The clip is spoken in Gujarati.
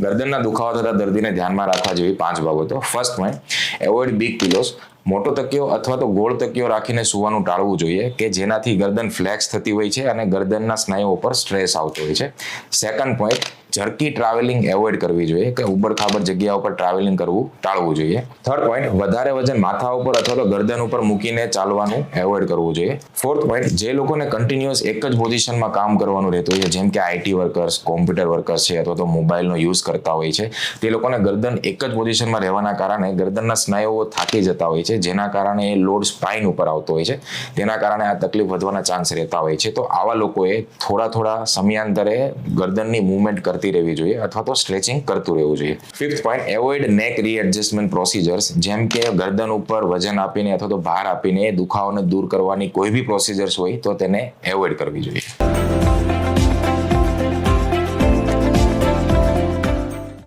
ગરદનના દુખાવા થતા દર્દીને ધ્યાનમાં રાખવા જેવી 5 બાબતો. First point, avoid big pillows. મોટો તકિયો અથવા તો ગોળ તકિયો રાખીને સૂવાનું ટાળવું જોઈએ કે જેનાથી ગરદન ફ્લેક્સ થતી હોય છે અને ગરદનના સ્નાયુઓ પર સ્ટ્રેસ આવતો હોય છે. સેકન્ડ પોઈન્ટ, ઝડકી ટ્રાવેલિંગ એવોઇડ કરવી જોઈએ કે ઉબડખાબડ જગ્યા ઉપર ટ્રાવેલિંગ કરવું ટાળવું જોઈએ. થર્ડ પોઈન્ટ, વધારે વજન માથા ઉપર અથવા તો ગરદન ઉપર મૂકીને ચાલવાનું એવોઇડ કરવું જોઈએ. ફોર્થ પોઈન્ટ, જે લોકોને કન્ટિન્યુઅસ એક જ પોઝિશનમાં કામ કરવાનું રહેતું હોય છે, જેમ કે આઈટી વર્કર્સ, કોમ્પ્યુટર વર્કર્સ છે અથવા તો મોબાઈલનો યુઝ કરતા હોય છે, તે લોકોને ગરદન એક જ પોઝિશનમાં રહેવાના કારણે ગરદનના સ્નાયુઓ થાકી જતા હોય છે, જેના કારણે એ લોડ સ્પાઇન ઉપર આવતો હોય છે, તેના કારણે આ તકલીફ વધવાના ચાન્સ રહેતા હોય છે. તો આવા લોકોએ થોડા સમયાંતરે ગરદનની મૂવમેન્ટ કરતી રહેવી જોઈએ અથવા તો સ્ટ્રેચિંગ કરતું રહેવું જોઈએ. ફિફ્થ પોઈન્ટ, એવોઇડ નેક રીએડજસ્ટમેન્ટ પ્રોસિજર્સ, જેમ કે ગરદન ઉપર વજન આપીને અથવા તો ભાર આપીને દુખાવાને દૂર કરવાની કોઈ બી પ્રોસિજર્સ હોય તો તેને એવોઇડ કરવી જોઈએ.